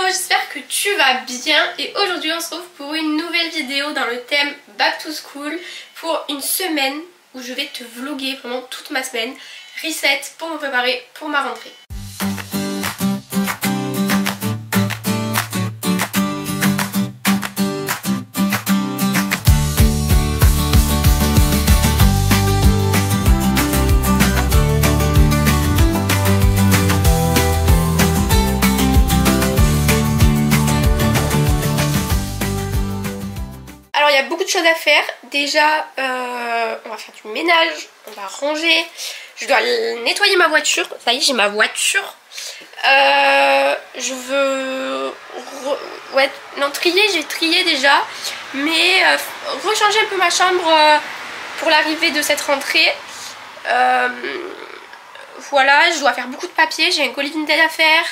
j'espère que tu vas bien et aujourd'hui on se retrouve pour une nouvelle vidéo dans le thème Back to School pour une semaine où je vais te vlogger vraiment toute ma semaine, reset pour me préparer pour ma rentrée. Alors il y a beaucoup de choses à faire. Déjà on va faire du ménage, on va ranger, je dois nettoyer ma voiture. Ça y est, j'ai ma voiture. Je veux trier, j'ai trié déjà, mais rechanger un peu ma chambre pour l'arrivée de cette rentrée. Voilà, je dois faire beaucoup de papier, j'ai un colis Vinted à faire.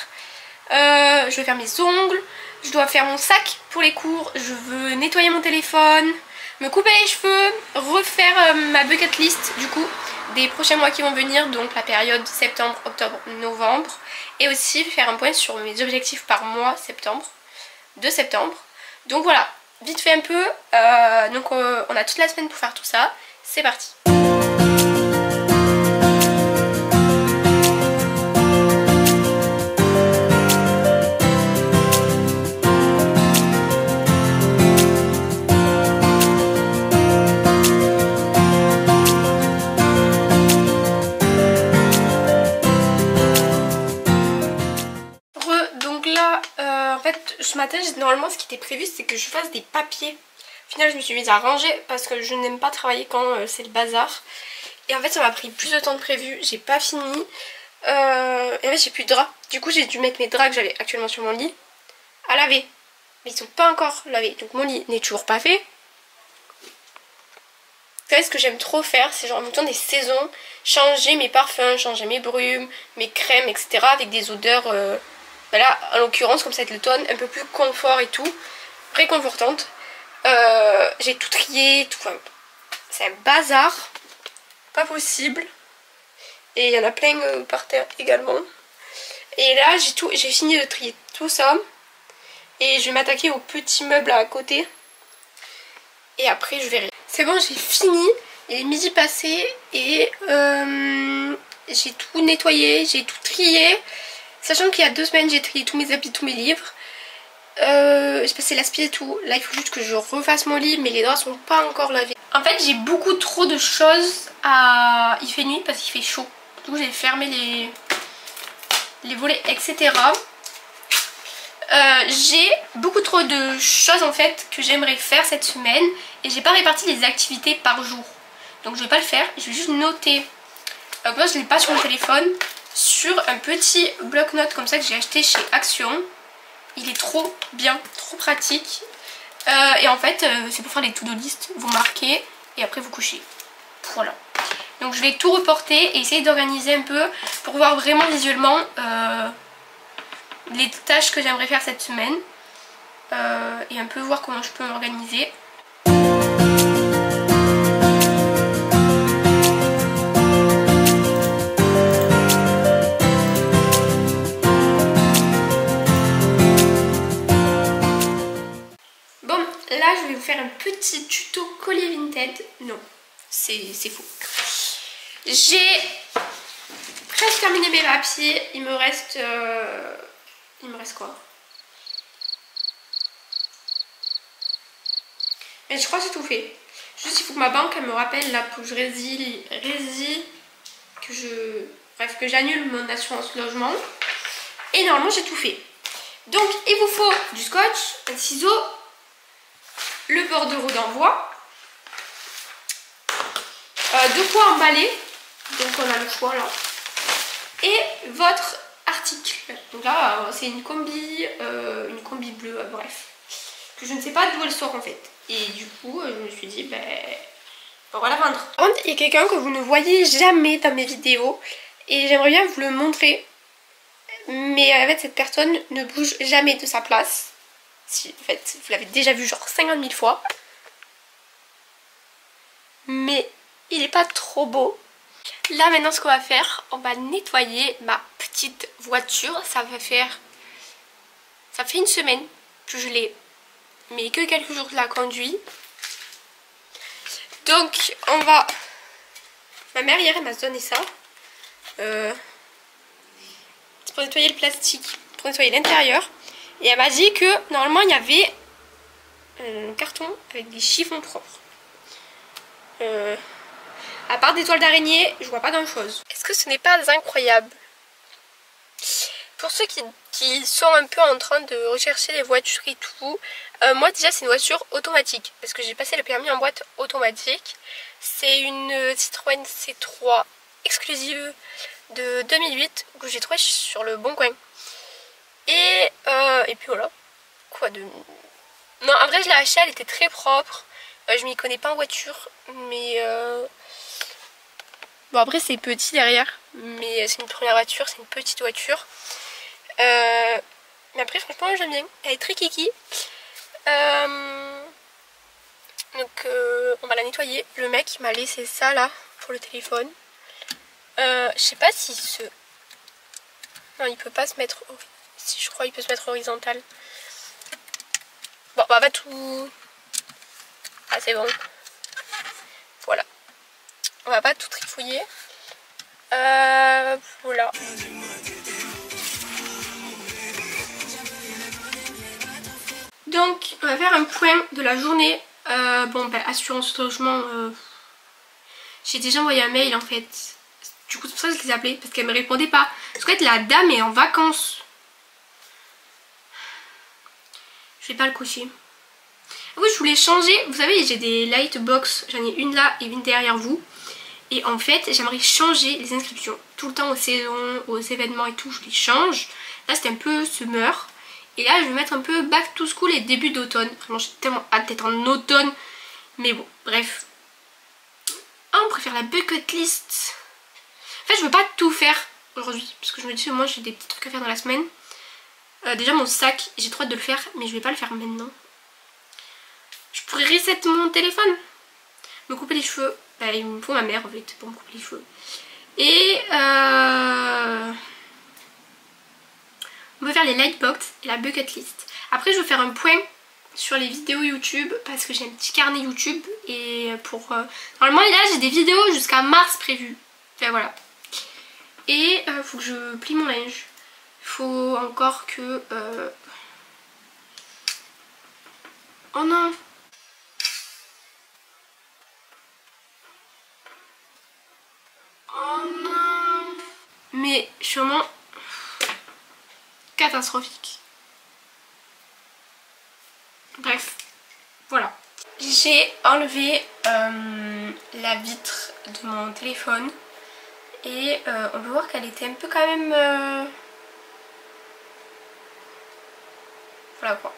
Je vais faire mes ongles, je dois faire mon sac pour les cours, je veux nettoyer mon téléphone, me couper les cheveux, refaire ma bucket list du coup des prochains mois qui vont venir, donc la période septembre, octobre, novembre, et aussi faire un point sur mes objectifs par mois de septembre. Donc voilà, vite fait un peu, donc on a toute la semaine pour faire tout ça, c'est parti. Ce matin, normalement ce qui était prévu c'est que je fasse des papiers. Au final je me suis mise à ranger parce que je n'aime pas travailler quand c'est le bazar. Et en fait ça m'a pris plus de temps que prévu, j'ai pas fini. Et en fait j'ai plus de draps. Du coup j'ai dû mettre mes draps que j'avais actuellement sur mon lit à laver. Mais ils sont pas encore lavés, donc mon lit n'est toujours pas fait. Vous savez ce que j'aime trop faire, c'est genre en même temps des saisons, changer mes parfums, changer mes brumes, mes crèmes, etc. avec des odeurs... là en l'occurrence comme ça va être l'automne, un peu plus confort et tout, réconfortante. J'ai tout trié, tout, enfin, c'est un bazar, pas possible. Et il y en a plein par terre également. Et là j'ai fini de trier tout ça. Et je vais m'attaquer aux petits meubles à côté. Et après je verrai. C'est bon, j'ai fini, il est midi passé et j'ai tout nettoyé, j'ai tout trié. Sachant qu'il y a 2 semaines j'ai trié tous mes habits, tous mes livres. J'ai passé l'aspi et tout. Là il faut juste que je refasse mon lit, mais les draps sont pas encore lavés. En fait j'ai beaucoup trop de choses à... Il fait nuit parce qu'il fait chaud. Du coup j'ai fermé les volets, etc. J'ai beaucoup trop de choses en fait que j'aimerais faire cette semaine. Et j'ai pas réparti les activités par jour. Donc je vais pas le faire, je vais juste noter. Moi je l'ai pas sur mon téléphone, sur un petit bloc-notes comme ça que j'ai acheté chez Action. Il est trop bien, trop pratique. Et en fait c'est pour faire les to-do list. Vous marquez et après vous couchez. Voilà. Donc je vais tout reporter et essayer d'organiser un peu pour voir vraiment visuellement les tâches que j'aimerais faire cette semaine. Et un peu voir comment je peux m'organiser. Là je vais vous faire un petit tuto collier Vinted. Non, c'est faux. J'ai presque terminé mes papiers. Il me reste quoi? Mais je crois que c'est tout fait. Juste il faut que ma banque elle me rappelle là pour que je que j'annule mon assurance logement. Et normalement j'ai tout fait. Donc il vous faut du scotch, un ciseau, le bordereau d'envoi, de quoi emballer, donc on a le choix là, et votre article. Donc là c'est une combi bleue, bref, que je ne sais pas d'où elle sort en fait. Et du coup je me suis dit on va la vendre. Par contre il y a quelqu'un que vous ne voyez jamais dans mes vidéos et j'aimerais bien vous le montrer, mais en fait cette personne ne bouge jamais de sa place. Si, en fait, vous l'avez déjà vu genre 50 000 fois. Mais il est pas trop beau. Là maintenant ce qu'on va faire, on va nettoyer ma petite voiture. Ça Ça fait une semaine que je l'ai, mais que quelques jours que je la conduis. Donc on va... Ma mère hier elle m'a donné ça. C'est pour nettoyer le plastique, pour nettoyer l'intérieur. Et elle m'a dit que normalement il y avait un carton avec des chiffons propres. À part des toiles d'araignée, je vois pas grand chose. Est-ce que ce n'est pas incroyable? Pour ceux qui sont un peu en train de rechercher les voitures et tout, moi déjà c'est une voiture automatique parce que j'ai passé le permis en boîte automatique. C'est une Citroën C3 exclusive de 2008 que j'ai trouvée sur le Bon Coin. Et puis voilà. Quoi de... Non, en vrai je l'ai achetée, elle était très propre. Je m'y connais pas en voiture, mais... Bon après c'est petit derrière, mais c'est une première voiture, c'est une petite voiture. Mais après franchement j'aime bien, elle est très kiki. Donc on va la nettoyer. Le mec il m'a laissé ça là pour le téléphone. Je sais pas si ce... Non il peut pas se mettre... Si je crois il peut se mettre horizontal. Bon bah on va tout... Ah c'est bon. Voilà. On va pas tout trifouiller. Voilà. Donc on va faire un point de la journée. Bon ben assurance logement, j'ai déjà envoyé un mail en fait. Du coup c'est pour ça que je les ai appelés, parce qu'elle me répondait pas. Parce qu'en fait la dame est en vacances. Je vais pas le cocher. Ah oui je voulais changer, vous savez j'ai des lightbox, j'en ai une là et une derrière vous. Et en fait j'aimerais changer les inscriptions. Tout le temps aux saisons, aux événements et tout je les change. Là c'était un peu summer. Et là je vais mettre un peu back to school et début d'automne. Vraiment j'ai tellement hâte d'être en automne. Mais bon bref. Ah on préfère la bucket list. En fait je veux pas tout faire aujourd'hui. Parce que je me dis que moi j'ai des petits trucs à faire dans la semaine. Déjà mon sac j'ai trop hâte de le faire. Mais je vais pas le faire maintenant. Je pourrais reset mon téléphone. Me couper les cheveux. Bah, il me faut ma mère en fait pour me couper les cheveux. Et on peut faire les lightbox et la bucket list. Après je vais faire un point sur les vidéos YouTube parce que j'ai un petit carnet YouTube. Et pour... Normalement là j'ai des vidéos jusqu'à mars prévues. Enfin voilà. Et faut que je plie mon linge. Faut encore que... Oh non! Oh non! Mais je suis vraiment catastrophique. Bref, voilà. J'ai enlevé la vitre de mon téléphone et on peut voir qu'elle était un peu quand même... Voilà quoi.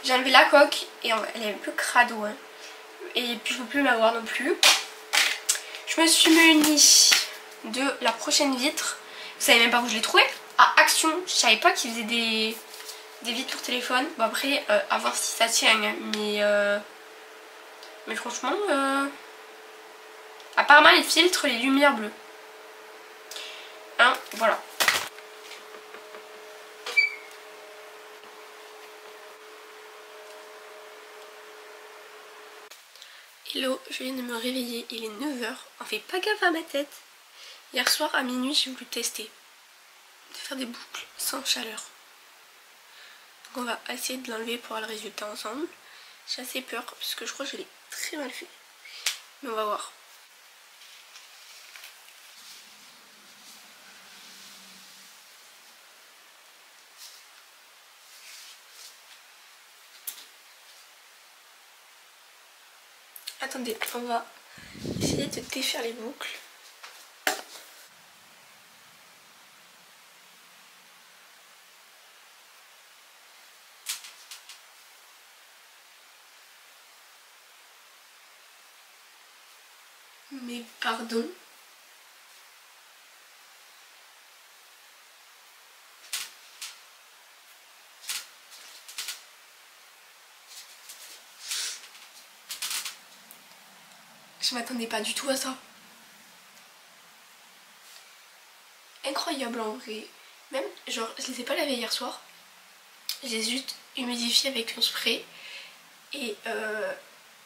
J'ai enlevé la coque et elle est un peu crado. Hein. Et puis je ne peux plus la voir non plus. Je me suis munie de la prochaine vitre. Vous savez même pas où je l'ai trouvée? À Action. Je savais pas qu'ils faisaient des vitres pour téléphone. Bon après, à voir si ça tient. Hein. Mais franchement, apparemment ils filtrent les lumières bleues. Hein, voilà. Hello, je viens de me réveiller, il est 9 h. On fait pas gaffe à ma tête. Hier soir à minuit j'ai voulu tester de faire des boucles sans chaleur. Donc on va essayer de l'enlever pour voir le résultat ensemble. J'ai assez peur parce que je crois que je l'ai très mal fait. Mais on va voir. Attendez, on va essayer de défaire les boucles. Mais pardon. Je m'attendais pas du tout à ça. Incroyable en vrai. Même, genre, je les ai pas lavés hier soir. J'ai juste humidifié avec le spray. Et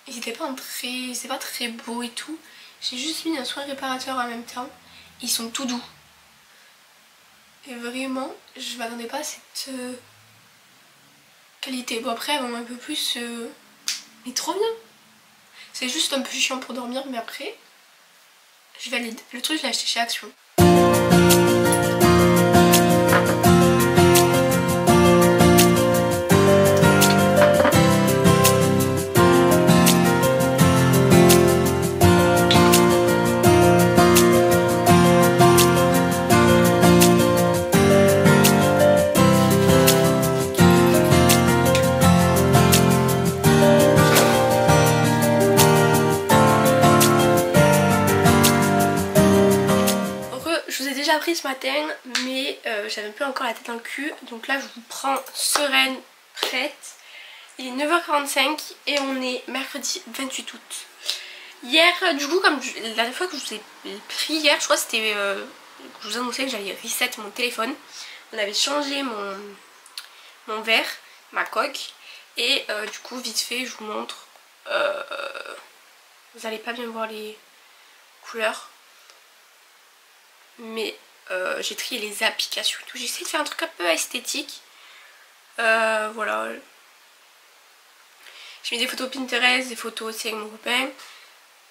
ils étaient pas très beaux et tout. J'ai juste mis un soin réparateur en même temps. Ils sont tout doux. Et vraiment, je m'attendais pas à cette qualité. Bon après, elles vont un peu plus... Mais trop bien. C'est juste un peu chiant pour dormir, mais après, je valide. Le truc, je l'ai acheté chez Action. Pris ce matin, mais j'avais un peu encore la tête dans le cul, donc là je vous prends sereine, prête. Il est 9h45 et on est mercredi 28 août. Hier, du coup, comme la dernière fois que je vous ai pris hier, je crois que c'était je vous annonçais que j'allais reset mon téléphone. On avait changé mon verre, ma coque, et du coup vite fait je vous montre. Vous allez pas bien voir les couleurs, mais j'ai trié les applications et tout. J'ai essayé de faire un truc un peu esthétique. Voilà. J'ai mis des photos Pinterest, des photos aussi avec mon copain.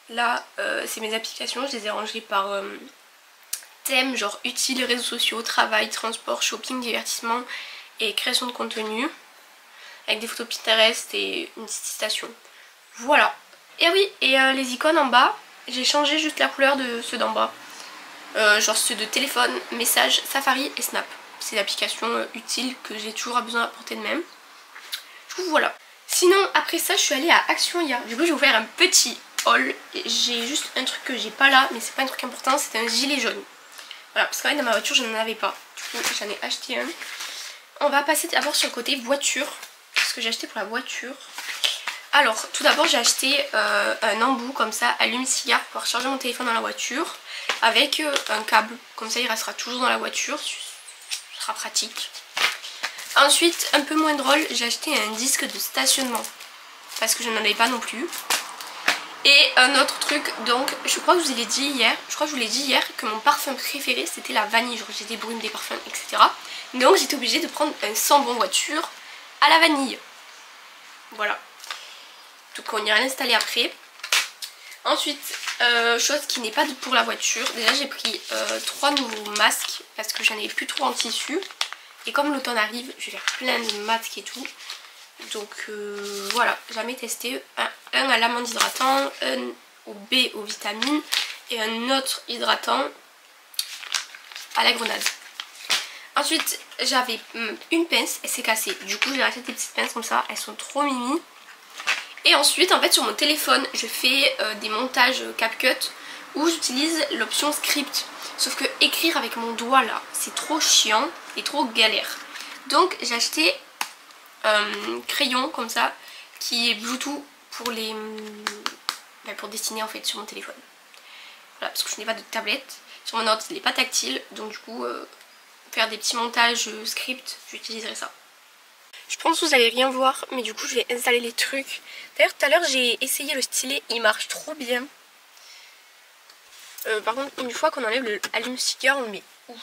Là, c'est mes applications. Je les ai rangées par thème, genre utile, réseaux sociaux, travail, transport, shopping, divertissement et création de contenu. Avec des photos Pinterest et une petite citation. Voilà. Et oui, et les icônes en bas, j'ai changé juste la couleur de ceux d'en bas. Genre ceux de téléphone, message, Safari et Snap. C'est l'application utile que j'ai toujours besoin à portée de même. Du coup voilà. Sinon après ça je suis allée à Action hier. Du coup je vais vous faire un petit haul. J'ai juste un truc que j'ai pas là, mais c'est pas un truc important, c'est un gilet jaune. Voilà, parce qu'en fait dans ma voiture je n'en avais pas. Du coup j'en ai acheté un. On va passer d'abord sur le côté voiture. Ce que j'ai acheté pour la voiture. Alors tout d'abord j'ai acheté un embout comme ça, allume-cigare pour pouvoir charger mon téléphone dans la voiture. Avec un câble, comme ça il restera toujours dans la voiture, ce sera pratique. Ensuite, un peu moins drôle, j'ai acheté un disque de stationnement, parce que je n'en avais pas non plus. Et un autre truc, donc je crois que je vous l'ai dit hier, que mon parfum préféré c'était la vanille, genre j'ai des brumes, des parfums, etc. Donc j'étais obligée de prendre un sambon voiture à la vanille. Voilà. Donc on ira l'installer après. Ensuite, chose qui n'est pas pour la voiture, déjà j'ai pris 3 nouveaux masques parce que j'en avais plus trop en tissu. Et comme l'automne arrive, je vais faire plein de masques et tout. Donc voilà, jamais testé. Un à l'amande hydratant, un au B aux vitamines et un autre hydratant à la grenade. Ensuite, j'avais une pince, elle s'est cassée. Du coup, j'ai acheté des petites pinces comme ça, elles sont trop mimi. Et ensuite en fait sur mon téléphone je fais des montages CapCut où j'utilise l'option script. Sauf que écrire avec mon doigt là c'est trop chiant et trop galère. Donc j'ai acheté un crayon comme ça qui est Bluetooth pour les pour dessiner en fait sur mon téléphone. Voilà, parce que je n'ai pas de tablette. Sur mon ordi il n'est pas tactile, donc du coup faire des petits montages script j'utiliserai ça. Je pense que vous allez rien voir, mais du coup je vais installer les trucs. D'ailleurs tout à l'heure j'ai essayé le stylet, il marche trop bien. Par contre une fois qu'on enlève le allume-cigare on le met où?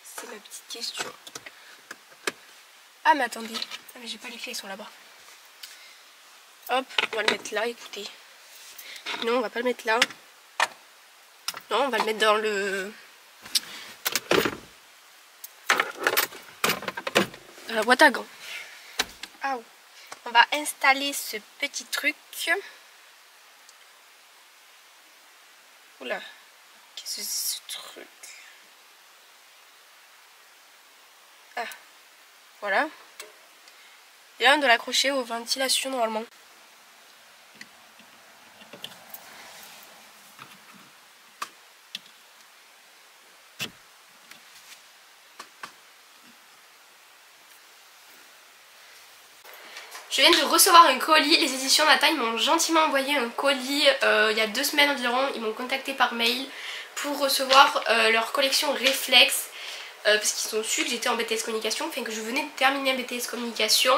C'est ma petite question. Ah mais attendez, ah, mais j'ai pas les clés, ils sont là-bas. Hop, on va le mettre là, écoutez. Non on va pas le mettre là. Non on va le mettre dans le... dans la boîte à gants. Ah, on va installer ce petit truc. Oula, qu'est-ce que c'est ce truc? Ah, voilà. Et là on doit l'accrocher aux ventilations normalement. Je viens de recevoir un colis, les éditions Nata m'ont gentiment envoyé un colis il y a 2 semaines environ. Ils m'ont contacté par mail pour recevoir leur collection Réflexe. parce qu'ils ont su que j'étais en BTS communication, enfin que je venais de terminer un BTS communication.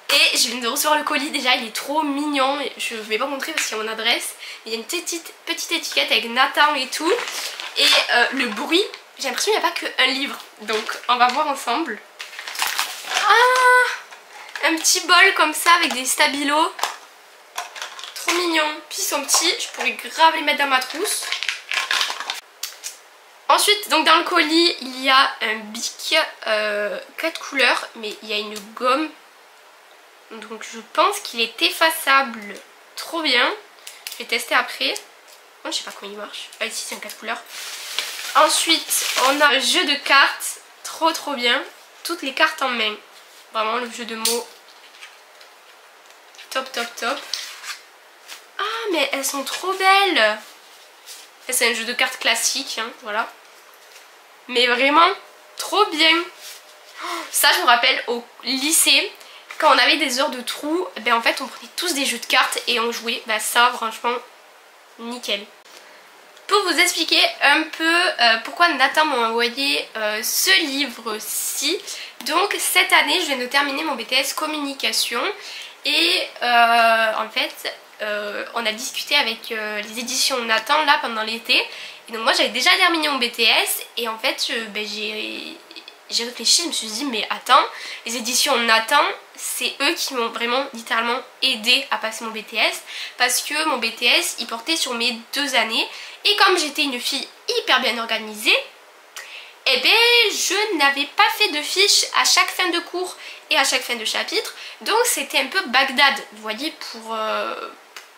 Et je viens de recevoir le colis déjà, il est trop mignon. Je ne vais pas montrer parce qu'il y a mon adresse. Il y a une petite étiquette avec Nathan et tout. Et le bruit, j'ai l'impression qu'il n'y a pas qu'un livre. Donc on va voir ensemble. Ah, un petit bol comme ça avec des stabilos. Trop mignon. Puis ils sont petits, je pourrais grave les mettre dans ma trousse. Ensuite, donc dans le colis, il y a un bic 4 couleurs, mais il y a une gomme. Donc je pense qu'il est effaçable. Trop bien. Je vais tester après. Oh, je sais pas comment il marche. Ah, ici c'est un 4 couleurs. Ensuite, on a un jeu de cartes. Trop bien. Toutes les cartes en main. Vraiment le jeu de mots. Top. Ah, mais elles sont trop belles. C'est un jeu de cartes classique, hein, voilà. Mais vraiment, trop bien. Ça, je me rappelle au lycée, quand on avait des heures de trou, ben en fait, on prenait tous des jeux de cartes et on jouait. Ben ça, franchement, nickel. Pour vous expliquer un peu pourquoi Nathan m'a envoyé ce livre-ci. Donc, cette année, je viens de terminer mon BTS communication. Et en fait, on a discuté avec les éditions Nathan là pendant l'été. Et donc moi j'avais déjà terminé mon BTS et en fait j'ai réfléchi, je me suis dit mais attends, les éditions Nathan c'est eux qui m'ont vraiment littéralement aidé à passer mon BTS parce que mon BTS il portait sur mes 2 années et comme j'étais une fille hyper bien organisée, eh bien je n'avais pas fait de fiches à chaque fin de cours et à chaque fin de chapitre, donc c'était un peu Bagdad, vous voyez,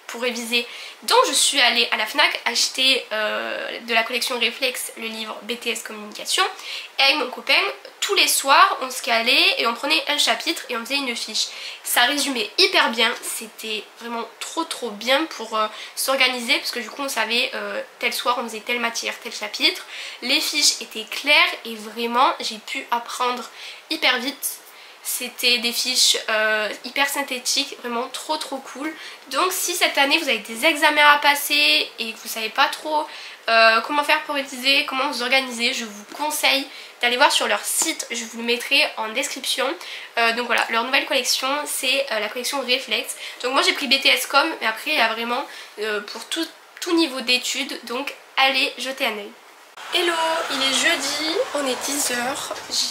pour réviser. Donc je suis allée à la FNAC acheter de la collection Réflexe le livre BTS communication et avec mon copain tous les soirs on se calait et on prenait un chapitre et on faisait une fiche. Ça résumait hyper bien, c'était vraiment trop bien pour s'organiser parce que du coup on savait tel soir on faisait telle matière, tel chapitre. Les fiches étaient claires et vraiment j'ai pu apprendre hyper vite. C'était des fiches hyper synthétiques, vraiment trop cool. Donc si cette année vous avez des examens à passer et que vous savez pas trop comment faire pour réviser, comment vous organiser, je vous conseille d'aller voir sur leur site, je vous le mettrai en description. Donc voilà, leur nouvelle collection c'est la collection Réflexe. Donc moi j'ai pris BTS Com, mais après il y a vraiment pour tout niveau d'études, donc allez jeter un œil. Hello, il est jeudi, on est 10 h,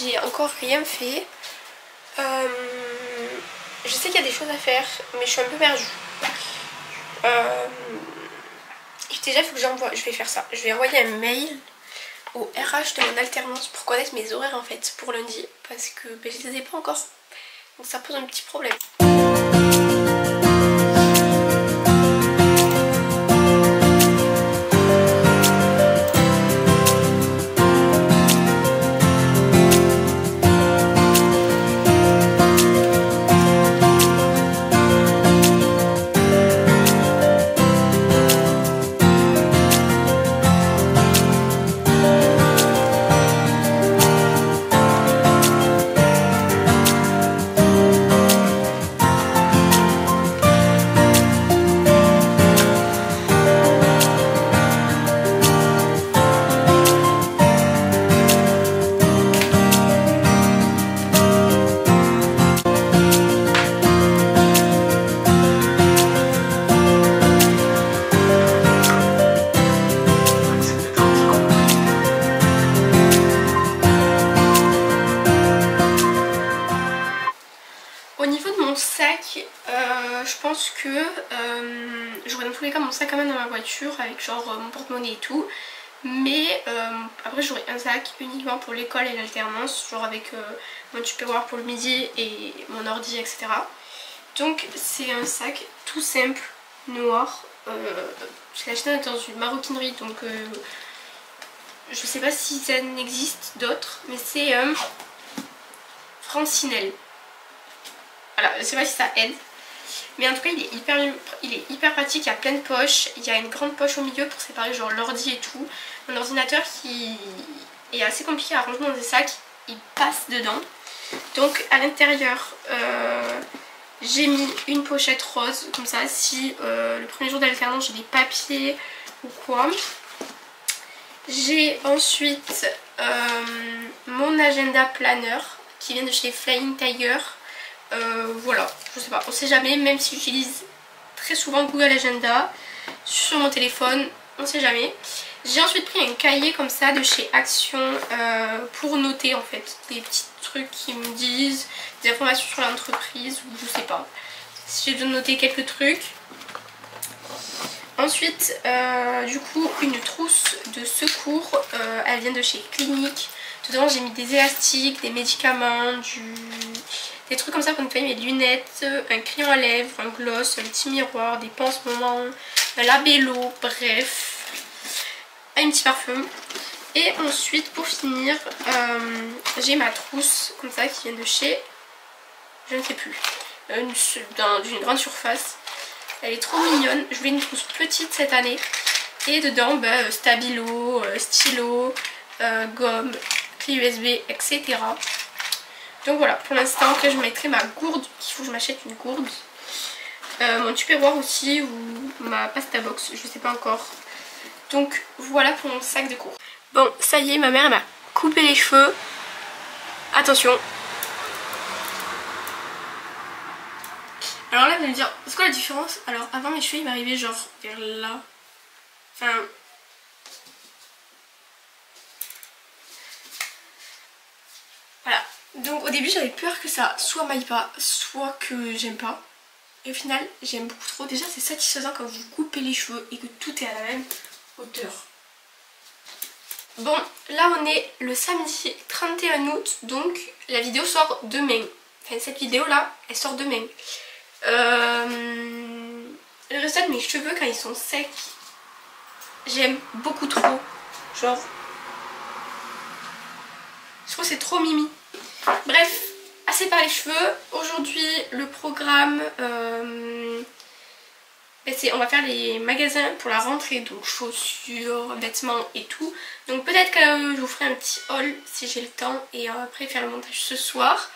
j'ai encore rien fait. Je sais qu'il y a des choses à faire, mais je suis un peu perdue. Déjà, il faut que j'envoie. Je vais faire ça. Je vais envoyer un mail au RH de mon alternance pour connaître mes horaires en fait pour lundi. Parce que ben, je les ai pas encore. Donc ça pose un petit problème. Je pense que j'aurais dans tous les cas mon sac à main dans ma voiture avec genre mon porte-monnaie et tout, mais après j'aurai un sac uniquement pour l'école et l'alternance, genre avec mon tupperware pour le midi et mon ordi, etc. Donc c'est un sac tout simple, noir, je l'ai acheté dans une maroquinerie, donc je sais pas si ça n'existe d'autres, mais c'est Francinelle. Voilà, je sais pas si ça aide. Mais en tout cas il est hyper pratique, il y a plein de poches, il y a une grande poche au milieu pour séparer genre l'ordi et tout. Mon ordinateur qui est assez compliqué à ranger dans des sacs, il passe dedans. Donc à l'intérieur j'ai mis une pochette rose, comme ça si le premier jour d'alternance j'ai des papiers ou quoi. J'ai ensuite mon agenda planner qui vient de chez Flying Tiger. Voilà, je sais pas, on sait jamais, même si j'utilise très souvent Google Agenda sur mon téléphone, on sait jamais. J'ai ensuite pris un cahier comme ça de chez Action pour noter en fait des petits trucs qui me disent des informations sur l'entreprise ou je sais pas. J'ai dû noter quelques trucs. Ensuite, du coup, une trousse de secours, elle vient de chez Clinique. Dedans, j'ai mis des élastiques, des médicaments, des trucs comme ça pour nettoyer mes lunettes, un crayon à lèvres, un gloss, un petit miroir, des pansements, un labello, bref, un petit parfum. Et ensuite, pour finir, j'ai ma trousse comme ça qui vient de chez, je ne sais plus, d'une grande surface. Elle est trop mignonne, je voulais une trousse petite cette année. Et dedans, stabilo, stylo, gomme, clé USB, etc. Donc voilà, pour l'instant, après je mettrai ma gourde, il faut que je m'achète une gourde. Mon tupperware aussi, ou ma pasta box, je sais pas encore. Donc voilà pour mon sac de cours. Bon, ça y est, ma mère elle m'a coupé les cheveux. Attention. Alors là, vous allez me dire, c'est quoi la différence? Alors avant, mes cheveux ils m'arrivaient genre vers là. Enfin... Voilà. Donc au début, j'avais peur que ça soit m'aille pas, soit que j'aime pas. Et au final, j'aime beaucoup trop. Déjà, c'est satisfaisant quand vous coupez les cheveux et que tout est à la même hauteur. Bon, là on est le samedi 31 août, donc la vidéo sort demain. Enfin, cette vidéo là, elle sort demain. Le résultat de mes cheveux quand ils sont secs, j'aime beaucoup trop. Genre, je trouve que c'est trop mimi. Bref, assez parlé cheveux. Aujourd'hui, le programme, on va faire les magasins pour la rentrée, donc chaussures, vêtements et tout. Donc peut-être que je vous ferai un petit haul si j'ai le temps et après faire le montage ce soir.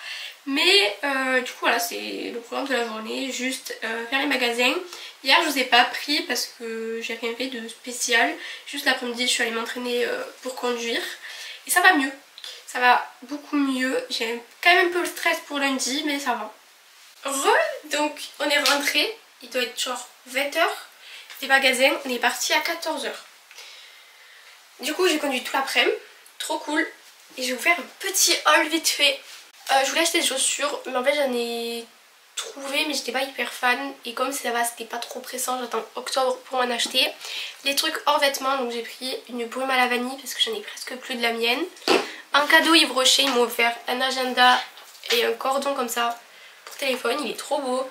Mais du coup voilà, c'est le programme de la journée, juste faire les magasins. Hier je vous ai pas pris parce que j'ai rien fait de spécial. Juste l'après-midi je suis allée m'entraîner pour conduire. Et ça va mieux, ça va beaucoup mieux. J'ai quand même un peu le stress pour lundi mais ça va. Donc on est rentré, il doit être genre 20 h des magasins, on est parti à 14 h. Du coup j'ai conduit tout l'après-midi, trop cool. Et je vais vous faire un petit haul vite fait. Je voulais acheter des chaussures mais en fait j'en ai trouvé mais j'étais pas hyper fan. Et comme ça va, c'était pas trop pressant, j'attends octobre pour en acheter. Les trucs hors vêtements, donc j'ai pris une brume à la vanille parce que j'en ai presque plus de la mienne. En cadeau Yves Rocher, ils m'ont offert un agenda et un cordon comme ça pour téléphone, il est trop beau.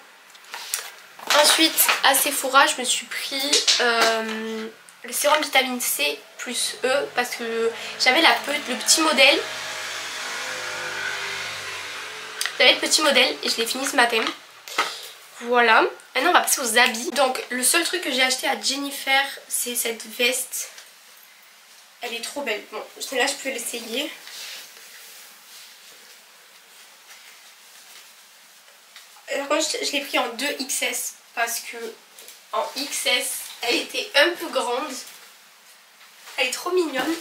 Ensuite à Sephora je me suis pris le sérum vitamine C plus E parce que j'avais le petit modèle. J'avais le petit modèle et je l'ai fini ce matin. Voilà. Maintenant on va passer aux habits. Donc le seul truc que j'ai acheté à Jennifer, c'est cette veste. Elle est trop belle. Bon, celle-là je peux l'essayer. Alors moi je l'ai pris en 2XS parce que en XS elle était un peu grande. Elle est trop mignonne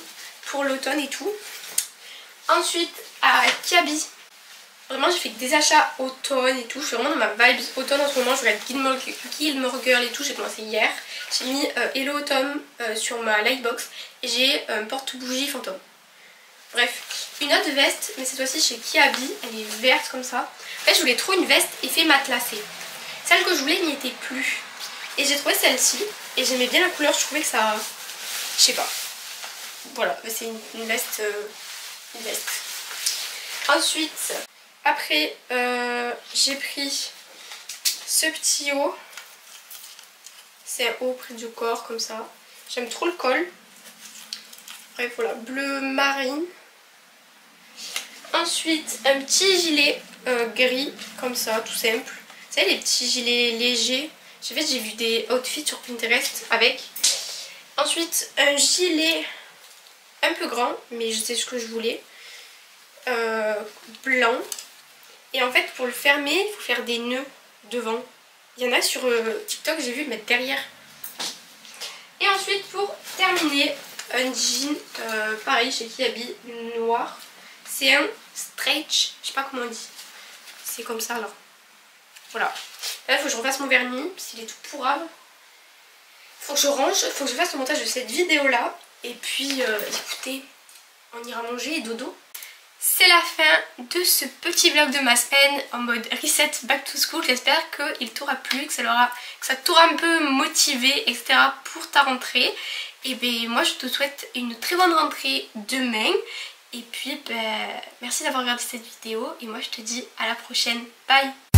pour l'automne et tout. Ensuite à Kiabi. Vraiment j'ai fait des achats automne et tout. Je suis vraiment dans ma vibe automne en ce moment. Je regarde Gilmore Girl et tout. J'ai commencé hier. J'ai mis Hello Autumn sur ma lightbox. Et j'ai un porte-bougie fantôme. Bref, une autre veste, mais cette fois-ci chez Kiabi. Elle est verte comme ça. En fait je voulais trop une veste effet matelassé. Celle que je voulais n'y était plus. Et j'ai trouvé celle-ci. Et j'aimais bien la couleur. Je trouvais que ça... Je sais pas. Voilà, c'est une veste. Une veste. Ensuite... Après, j'ai pris ce petit haut. C'est un haut près du corps comme ça. J'aime trop le col. Bref, voilà, bleu marine. Ensuite, un petit gilet gris comme ça, tout simple. Vous savez, les petits gilets légers. J'ai vu des outfits sur Pinterest avec. Ensuite, un gilet un peu grand, mais je sais ce que je voulais. Blanc. Et en fait pour le fermer il faut faire des nœuds devant. Il y en a sur TikTok, j'ai vu le mettre derrière. Et ensuite pour terminer un jean, pareil chez Kiabi, noir. C'est un stretch, je sais pas comment on dit. C'est comme ça là. Voilà. Là il faut que je refasse mon vernis, s'il est tout pourrave. Faut que je range, faut que je fasse le montage de cette vidéo là. Et puis écoutez, on ira manger et dodo. C'est la fin de ce petit vlog de ma semaine en mode reset back to school. J'espère qu'il t'aura plu, que ça t'aura un peu motivé, etc. pour ta rentrée. Et ben moi je te souhaite une très bonne rentrée demain. Et puis ben merci d'avoir regardé cette vidéo. Et moi je te dis à la prochaine. Bye!